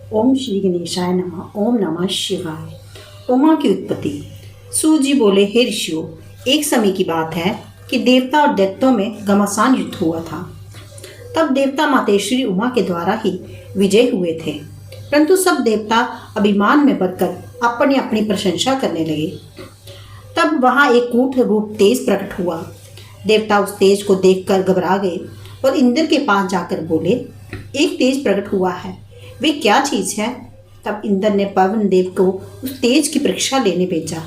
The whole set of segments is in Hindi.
ओम श्री गणेशाय नमः। ओम नमः शिवाय। उमा की उत्पत्ति। सूत जी बोले, हे ऋषियों, एक समय की बात है कि देवता और दैत्यों में घमासान युद्ध हुआ था। तब देवता मातेश्वरी उमा के द्वारा ही विजय हुए थे, परंतु सब देवता अभिमान में बढ़कर अपनी अपनी प्रशंसा करने लगे। तब वहां एक कूट रूप तेज प्रकट हुआ। देवता उस तेज को देखकर घबरा गए और इंद्र के पास जाकर बोले, एक तेज प्रकट हुआ है, वे क्या चीज है? तब इंद्र ने पवन देव को उस तेज की परीक्षा लेने भेजा।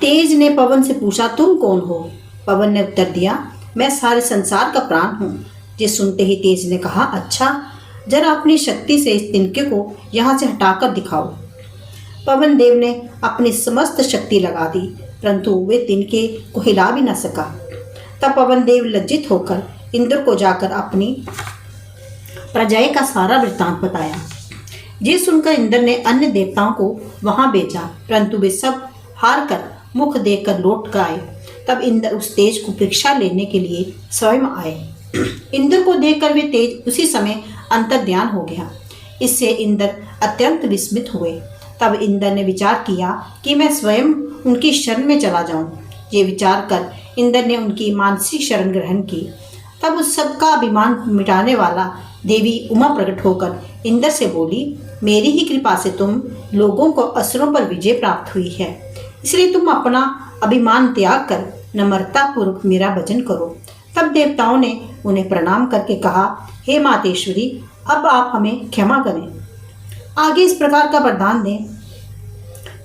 तेज ने पवन से पूछा, तुम कौन हो? पवन ने उत्तर दिया, मैं सारे संसार का प्राण हूँ। ये सुनते ही तेज ने कहा, अच्छा, जरा अपनी शक्ति से इस तिनके को यहाँ से हटाकर दिखाओ। पवन देव ने अपनी समस्त शक्ति लगा दी, परंतु वे तिनके को हिला भी न सका। तब पवन देव लज्जित होकर इंद्र को जाकर अपनी प्रजा का सारा वृत्तांत बताया। ये सुनकर इंद्र ने अन्य देवताओं को वहां भेजा, परंतु वे सब हार कर मुख देखकर लौट कर आए। तब इंद्र उस तेज को परीक्षा लेने के लिए स्वयं आए। इंद्र को देखकर वे तेज उसी समय अंतर्ध्यान हो गया। इससे इंद्र अत्यंत विस्मित हुए। तब इंद्र ने विचार किया कि मैं स्वयं उनकी शरण में चला जाऊं। ये विचार कर इंद्र ने उनकी मानसिक शरण ग्रहण की। तब उस सबका अभिमान मिटाने वाला देवी उमा प्रकट होकर इंद्र से बोली, मेरी ही कृपा से तुम लोगों को असुरों पर विजय प्राप्त हुई है, इसलिए तुम अपना अभिमान त्याग कर नम्रता पूर्वक मेरा भजन करो। तब देवताओं ने उन्हें प्रणाम करके कहा, हे मातेश्वरी, अब आप हमें क्षमा करें, आगे इस प्रकार का वरदान दें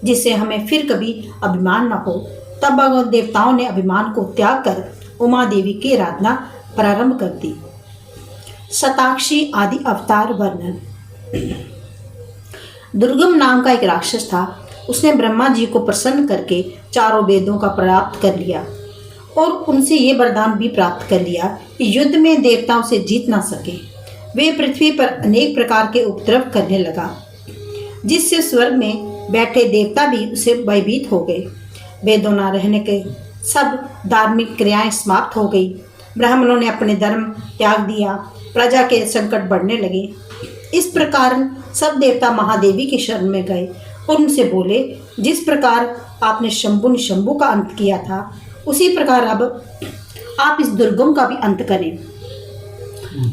जिससे हमें फिर कभी अभिमान न हो। तब भगवत देवताओं ने अभिमान को त्याग कर उमा देवी की आराधना प्रारंभ कर दी। शताक्षी आदि अवतार वर्णन। दुर्गम नाम का एक राक्षस था। उसने ब्रह्मा जी को प्रसन्न करके चारों वेदों का प्राप्त कर लिया और उनसे ये वरदान भी प्राप्त कर लिया कि युद्ध में देवताओं से जीत ना सके। वे पृथ्वी पर अनेक प्रकार के उपद्रव करने लगा, जिससे स्वर्ग में बैठे देवता भी उसे भयभीत हो गए। वेदों न रहने के सब धार्मिक क्रियाएं समाप्त हो गई। ब्राह्मणों ने अपने धर्म त्याग दिया। प्रजा के संकट बढ़ने लगे। इस प्रकार सब देवता महादेवी की शरण में गए और उनसे बोले, जिस प्रकार आपने शंभु निशंभु का अंत किया था, उसी प्रकार अब आप इस दुर्गम का भी अंत करें।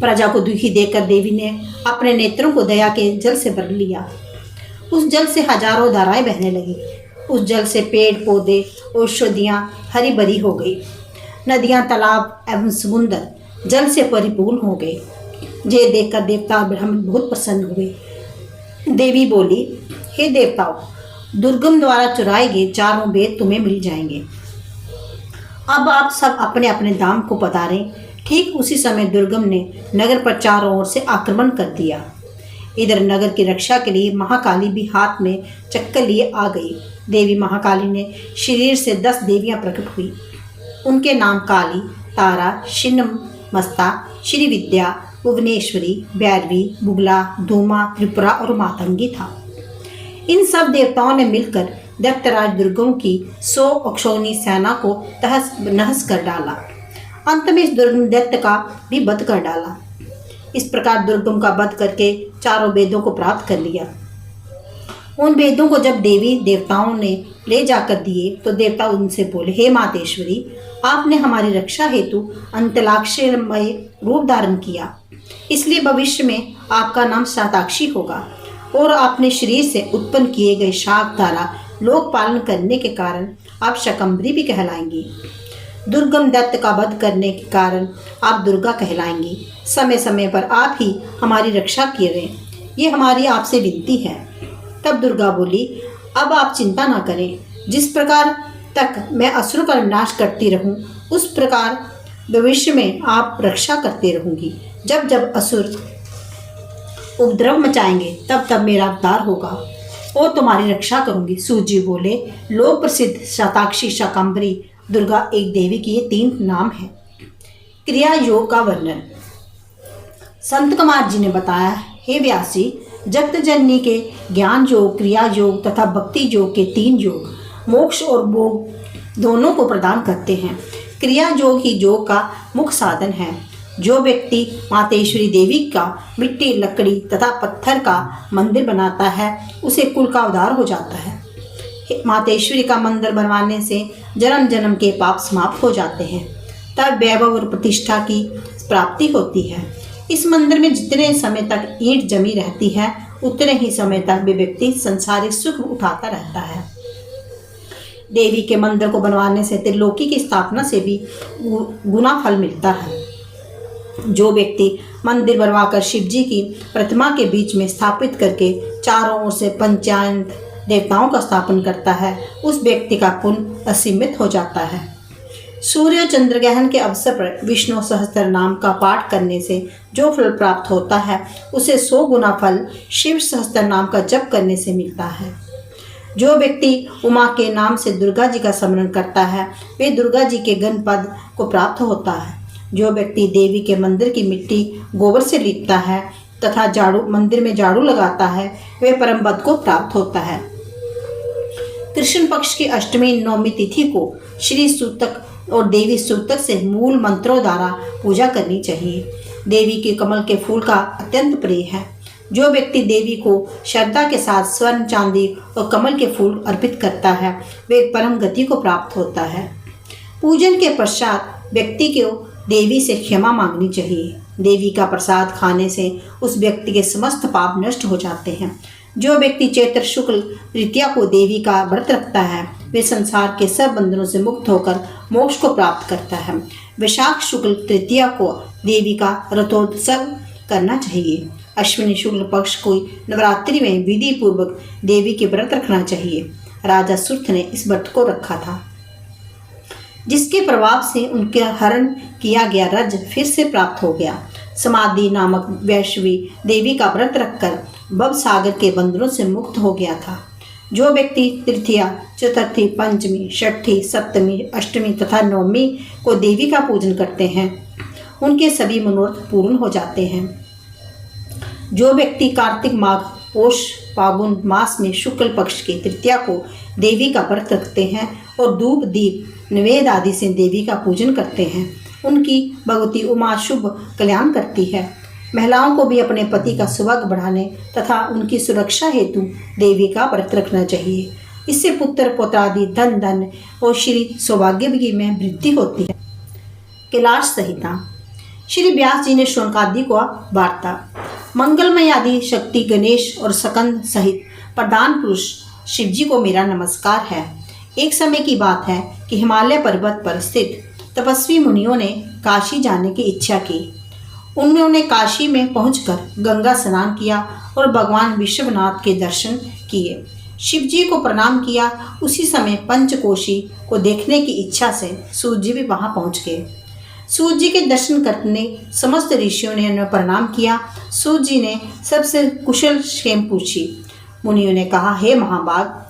प्रजा को दुखी देखकर देवी ने अपने नेत्रों को दया के जल से भर लिया। उस जल से हजारों धाराएं बहने लगी। उस जल से पेड़ पौधे औषधियाँ हरी भरी हो गई। नदियाँ, तालाब एवं समुद्र जल से परिपूर्ण हो गए। ये देखकर देवता और ब्राह्मण बहुत प्रसन्न हुए। देवी बोली, हे देवताओं, दुर्गम द्वारा चुराए गए चारों वेद तुम्हें मिल जाएंगे। अब आप सब अपने अपने धाम को पधारें। ठीक उसी समय दुर्गम ने नगर पर चारों ओर से आक्रमण कर दिया। इधर नगर की रक्षा के लिए महाकाली भी हाथ में चक्कर लिए आ गई। देवी महाकाली ने शरीर से 10 देवियां प्रकट हुई। उनके नाम काली, तारा, छिन्नमस्ता, श्री विद्या, भुवनेश्वरी, भैरवी, बुगला, धूमा, त्रिपुरा और मातंगी था। इन सब देवताओं ने मिलकर दैत्यराज दुर्गम की 100 अक्षौनी सेना को तहस नहस कर डाला। अंत में इस दुर्गम दैत्य का भी वध कर डाला। इस प्रकार दुर्गम का वध करके चारों वेदों को प्राप्त कर लिया। उन वेदों को जब देवी देवताओं ने ले जाकर दिए तो देवता उनसे बोले, हे मातेश्वरी, आपने हमारी रक्षा हेतु अंतलाक्षमय रूप धारण किया, इसलिए भविष्य में आपका नाम शताक्षी होगा और आपने शरीर से उत्पन्न किए गए शाक द्वारा लोक पालन करने के कारण आप शकंभरी भी कहलाएंगी। दुर्गम दैत्य का वध करने के कारण आप दुर्गा कहलाएंगी। समय समय पर आप ही हमारी रक्षा करें, ये हमारी आपसे विनती है। तब दुर्गा बोली, अब आप चिंता ना करें। जिस प्रकार तक मैं असुरों का विनाश करती रहूं, उस प्रकार भविष्य में आप रक्षा करते रहूंगी। जब जब असुर उपद्रव मचाएंगे तब तब मेरा अवतार होगा और तुम्हारी रक्षा करूंगी। सूजी बोले, लोक प्रसिद्ध शताक्षी, शाकंभरी, दुर्गा एक देवी की ये 3 नाम है। क्रिया योग का वर्णन। संत कुमार जी ने बताया, हे व्यासी, जगत जननी के ज्ञान योग, क्रिया योग तथा भक्ति योग के 3 योग मोक्ष और भोग दोनों को प्रदान करते हैं। क्रिया योग ही योग का मुख्य साधन है जो व्यक्ति मातेश्वरी देवी का मिट्टी, लकड़ी तथा पत्थर का मंदिर बनाता है उसे कुल का उद्धार हो जाता है। मातेश्वरी का मंदिर बनवाने से जन्म जन्म के पाप समाप्त हो जाते हैं। तब वैभव और प्रतिष्ठा की प्राप्ति होती है। इस मंदिर में जितने समय तक ईंट जमी रहती है उतने ही समय तक वे व्यक्ति संसारिक सुख उठाता रहता है। देवी के मंदिर को बनवाने से त्रिलोकी की स्थापना से भी गुना फल मिलता है। जो व्यक्ति मंदिर बनवाकर शिव जी की प्रतिमा के बीच में स्थापित करके चारों ओर से पंचायत देवताओं का स्थापन करता है उस व्यक्ति का पुण्य असीमित हो जाता है। सूर्य और चंद्र ग्रहण के अवसर पर विष्णु सहस्त्र नाम का पाठ करने से जो फल प्राप्त होता है उसे 100 गुना फल शिव सहस्त्र नाम का जप करने से मिलता है। जो व्यक्ति उमा के नाम से दुर्गा जी का स्मरण करता है वे दुर्गा जी के गण पद को प्राप्त होता है। जो व्यक्ति देवी के मंदिर की मिट्टी गोबर से लीपता है तथा मंदिर में झाड़ू लगाता है वे परम पद को प्राप्त होता है। कृष्ण पक्ष की अष्टमी नवमी तिथि को श्री सूतक और देवी सूतक से मूल मंत्रों द्वारा पूजा करनी चाहिए। देवी के कमल के फूल का अत्यंत प्रिय है। जो व्यक्ति देवी को श्रद्धा के साथ स्वर्ण, चांदी और कमल के फूल अर्पित करता है वे परम गति को प्राप्त होता है। पूजन के पश्चात व्यक्ति को देवी से क्षमा मांगनी चाहिए। देवी का प्रसाद खाने से उस व्यक्ति के समस्त पाप नष्ट हो जाते हैं। जो व्यक्ति चैत्र शुक्ल तृतीया को देवी का व्रत रखता है वे संसार के सब बंधनों से मुक्त होकर मोक्ष को प्राप्त करता है। वैशाख शुक्ल तृतीया को देवी का रथोत्सव करना चाहिए। अश्विनी शुक्ल पक्ष को नवरात्रि में विधि पूर्वक देवी के व्रत रखना चाहिए। राजा सुर्थ ने इस व्रत को रखा था, जिसके प्रभाव से उनके हरण किया गया राज्य फिर से प्राप्त हो गया। समाधि नामक वैष्णवी देवी का व्रत रखकर भव सागर के बंधनों से मुक्त हो गया था। जो व्यक्ति तृतीया, चतुर्थी, पंचमी, छठी, सप्तमी, अष्टमी तथा नवमी को देवी का पूजन करते हैं उनके सभी मनोरथ पूर्ण हो जाते हैं। जो व्यक्ति कार्तिक, माघ, पोष, फागुन मास में शुक्ल पक्ष की तृतीया को देवी का व्रत रखते हैं और धूप, दीप, निवेद आदि से देवी का पूजन करते हैं उनकी भगवती उमा शुभ कल्याण करती है। महिलाओं को भी अपने पति का सौभाग्य बढ़ाने तथा उनकी सुरक्षा हेतु देवी का व्रत रखना चाहिए। इससे पुत्र, पौत्रादि, धन धन और श्री सौभाग्य में वृद्धि होती है। कैलाश संहिता। श्री व्यास जी ने शौनकादि को वार्ता। मंगलमय आदि शक्ति गणेश और सकंद सहित प्रधान पुरुष शिव जी को मेरा नमस्कार है। एक समय की बात है कि हिमालय पर्वत पर स्थित तपस्वी मुनियों ने काशी जाने की इच्छा की। उन्होंने काशी में पहुंचकर गंगा स्नान किया और भगवान विश्वनाथ के दर्शन किए। शिव जी को प्रणाम किया। उसी समय पंचकोशी को देखने की इच्छा से सूर्य जी भी वहां पहुंच गए। सूर्य जी के दर्शन करने समस्त ऋषियों ने उन्हें प्रणाम किया। सूर्य जी ने सबसे कुशल क्षेम पूछी। मुनियों ने कहा, हे महाभाग,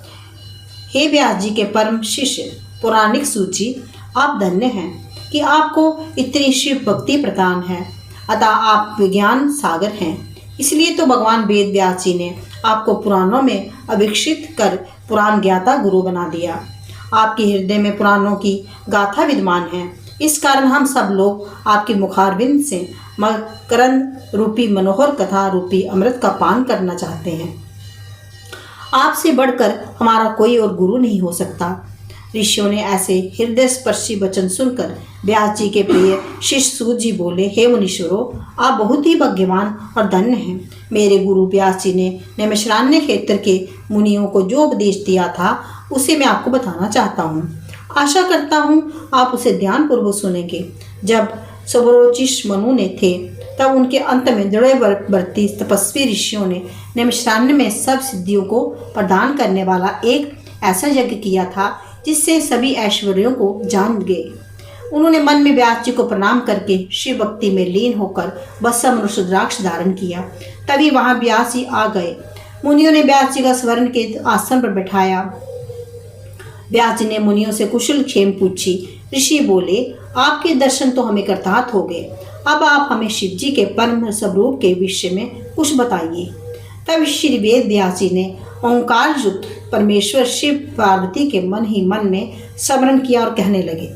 हे व्यास जी के परम शिष्य पौराणिक सूर्य जी, आप धन्य हैं कि आपको इतनी शिव भक्ति प्रदान है। अतः आप विज्ञान सागर हैं। इसलिए तो भगवान वेद व्यास जी ने आपको पुराणों में अभिषिक्त कर पुराण ज्ञाता गुरु बना दिया। आपके हृदय में पुराणों की गाथा विद्यमान है। इस कारण हम सब लोग आपके मुखारविंद से मकरंद रूपी मनोहर कथा रूपी अमृत का पान करना चाहते हैं। आपसे बढ़कर हमारा कोई और गुरु नहीं हो सकता। ऋषियों ने ऐसे हृदय स्पर्शी वचन सुनकर व्यास जी के प्रिय शिष्य सूर्य जी बोले, हे मुनीश्वरों, आप बहुत ही भाग्यवान और धन्य हैं। मेरे गुरु व्यास जी ने नैमिषारण्य क्षेत्र के मुनियों को जो उपदेश दिया था उसे मैं आपको बताना चाहता हूँ। आशा करता हूँ आप उसे ध्यानपूर्वक सुनेंगे। जब सबरोचिष मनु ने थे तब उनके अंत में दृढ़व्रती तपस्वी ऋषियों ने नैमिषारण्य में सब सिद्धियों को प्रदान करने वाला एक ऐसा यज्ञ किया था जिससे सभी ऐश्वर्यों को जान गए। उन्होंने मन में व्यास जी को प्रणाम करके शिव भक्ति में लीन होकर भस्म और रुद्राक्ष धारण किया। तभी वहां व्यास जी आ गए। मुनियों ने व्यास जी का स्वर्ण के आसन पर बैठाया। व्यास जी ने मुनियों से कुशल क्षेम पूछी। ऋषि बोले, आपके दर्शन तो हमें कृतार्थ हो गए। अब आप हमें शिव जी के परम स्वरूप के विषय में कुछ बताइए। तब श्री वेद व्यास जी ने ओंकार युक्त परमेश्वर शिव पार्वती के मन ही मन में स्मरण किया और कहने लगे,